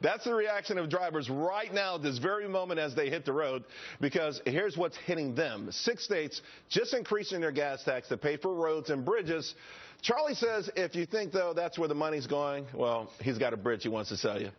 That's the reaction of drivers right now at this very moment as they hit the road, because here's what's hitting them. 6 states just increasing their gas tax to pay for roads and bridges. Charlie says if you think, though, that's where the money's going, well, he's got a bridge he wants to sell you.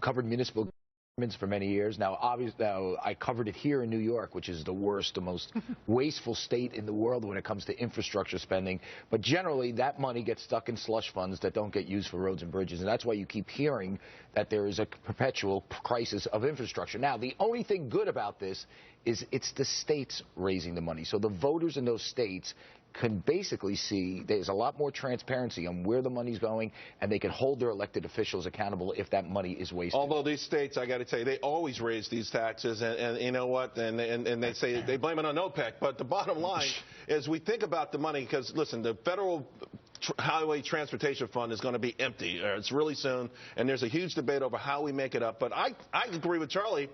Covered municipal governments for many years. Now, obviously, I covered it here in New York, which is the worst, the most wasteful state in the world when it comes to infrastructure spending. But generally, that money gets stuck in slush funds that don't get used for roads and bridges. And that's why you keep hearing that there is a perpetual crisis of infrastructure. Now, the only thing good about this is it's the states raising the money. So the voters in those states can basically see there's a lot more transparency on where the money's going, and they can hold their elected officials accountable if that money is wasted. Although these states, I got to tell you, they always raise these taxes, and you know what, and they say they blame it on OPEC. But the bottom line is we think about the money, because, listen, the federal Highway Transportation Fund is going to be empty. It's really soon, and there's a huge debate over how we make it up. But I agree with Charlie,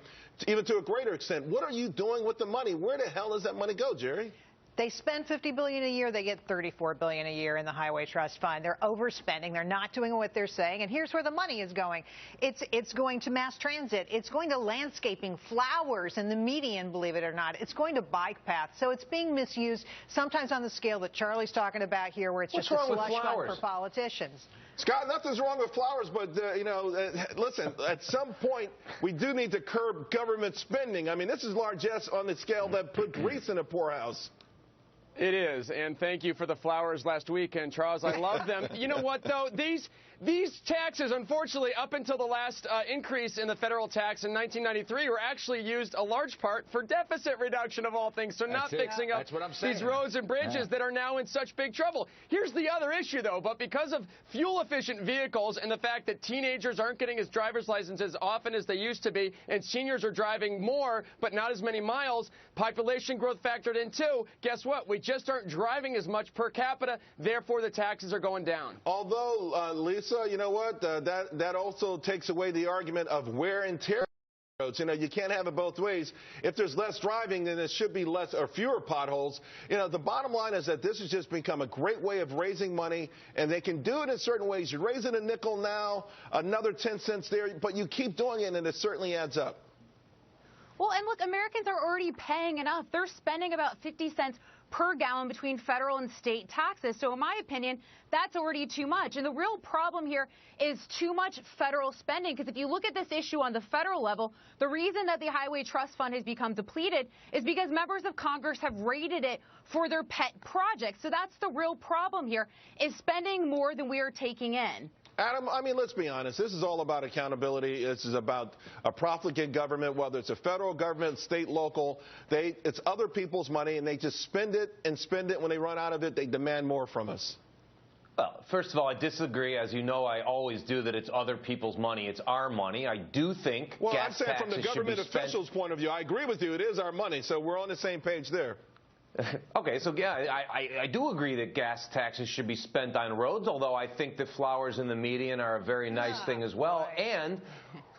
even to a greater extent. What are you doing with the money? Where the hell does that money go, Jerry? They spend $50 billion a year. They get $34 billion a year in the Highway Trust Fund. They're overspending. They're not doing what they're saying. And here's where the money is going. It's going to mass transit. It's going to landscaping, flowers in the median, believe it or not. It's going to bike paths. So it's being misused, sometimes on the scale that Charlie's talking about here, where it's just a slush fund for politicians. Scott, nothing's wrong with flowers, but, listen, at some point, we do need to curb government spending. I mean, this is largesse on the scale that put grease in a poorhouse. It is, and thank you for the flowers last weekend, Charles. I love them. You know what, though? These taxes, unfortunately, up until the last increase in the federal tax in 1993, were actually used a large part for deficit reduction of all things, so not fixing up these roads and bridges that are now in such big trouble. Here's the other issue, though, but because of fuel-efficient vehicles and the fact that teenagers aren't getting his driver's licenses as often as they used to be, and seniors are driving more but not as many miles, population growth factored in too, guess what? We just aren't driving as much per capita, therefore the taxes are going down. Although, Lisa, you know what? That also takes away the argument of wear and tear roads. You know, you can't have it both ways. If there's less driving, then there should be less or fewer potholes. You know, the bottom line is that this has just become a great way of raising money, and they can do it in certain ways. You're raising a nickel now, another 10 cents there, but you keep doing it, and it certainly adds up. Well, and look, Americans are already paying enough. They're spending about 50 cents per gallon between federal and state taxes. So in my opinion, that's already too much. And the real problem here is too much federal spending, because if you look at this issue on the federal level, the reason that the Highway Trust Fund has become depleted is because members of Congress have raided it for their pet projects. So that's the real problem here, is spending more than we are taking in. Adam, I mean, let's be honest. This is all about accountability. This is about a profligate government, whether it's a federal government, state, local. It's other people's money, and they just spend it and spend it. When they run out of it, they demand more from us. Well, first of all, I disagree. As you know, I always do, that it's other people's money. It's our money. I do think well, gas I'm saying from the government official's point of view, I agree with you. It is our money, so we're on the same page there. Okay, so yeah, I do agree that gas taxes should be spent on roads, although I think that flowers in the median are a very nice thing as well. And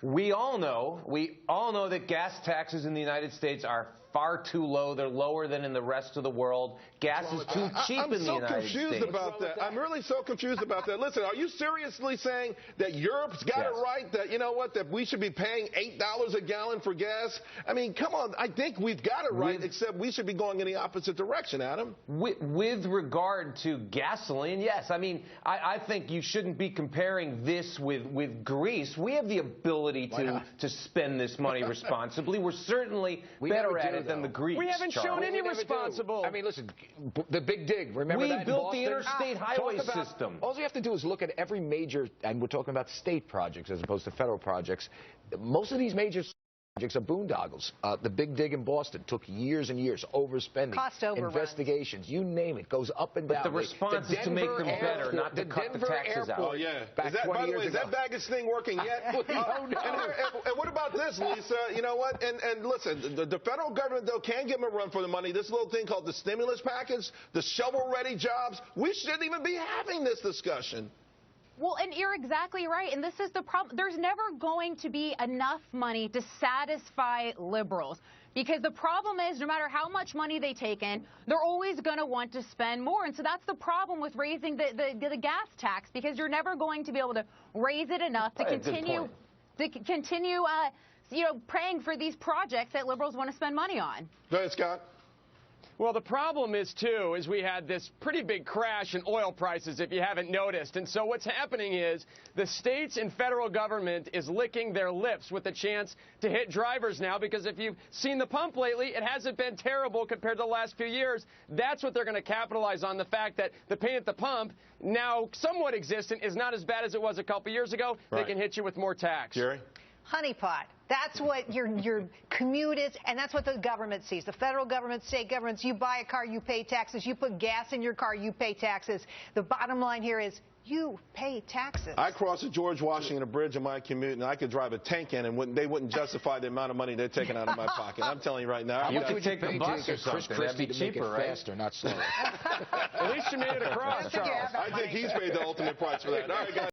we all know that gas taxes in the United States are far too low. They're lower than in the rest of the world. Gas is too cheap in the United States. I'm so confused about that. I'm really so confused about that. Listen, are you seriously saying that Europe's got it right, that, you know what, that we should be paying $8 a gallon for gas? I mean, come on. I think we've got it right, except we should be going in the opposite direction, Adam. With regard to gasoline, yes. I mean, I think you shouldn't be comparing this with Greece. We have the ability to spend this money responsibly. We're certainly better at it than the Greeks. We haven't shown any responsible. I mean, listen, the Big Dig, remember that? We built the interstate highway system. All you have to do is look at every major, and we're talking about state projects as opposed to federal projects. Most of these major projects are boondoggles. The Big Dig in Boston took years and years, overspending, cost overruns, investigations, you name it, goes up and down. But the response is to make them better, not to cut the taxes out. Oh, yeah. By the way, is that baggage thing working yet? And what about this, Lisa? You know what? And listen, the federal government, though, can give them a run for the money. This little thing called the stimulus package, the shovel-ready jobs, we shouldn't even be having this discussion. Well, and you're exactly right. And this is the problem. There's never going to be enough money to satisfy liberals. Because the problem is, no matter how much money they take in, they're always going to want to spend more. And so that's the problem with raising the gas tax, because you're never going to be able to raise it enough to continue praying for these projects that liberals want to spend money on. Go ahead, Scott. Well, the problem is, too, is we had this pretty big crash in oil prices, if you haven't noticed. And so what's happening is the states and federal government is licking their lips with the chance to hit drivers now, because if you've seen the pump lately, it hasn't been terrible compared to the last few years. That's what they're going to capitalize on, the fact that the pain at the pump, now somewhat existent, is not as bad as it was a couple years ago. Right. They can hit you with more tax. Jerry? Honeypot. That's what your commute is, and that's what the government sees. The federal government, state governments, you buy a car, you pay taxes. You put gas in your car, you pay taxes. The bottom line here is you pay taxes. I cross the George Washington Bridge in my commute, and I could drive a tank in, and they wouldn't justify the amount of money they're taking out of my pocket. I'm telling you right now. You could take the bus or something. That'd be cheaper, right? Faster, not slower. At least you made it across, Charles. I think he's paid the ultimate price for that. All right, guys.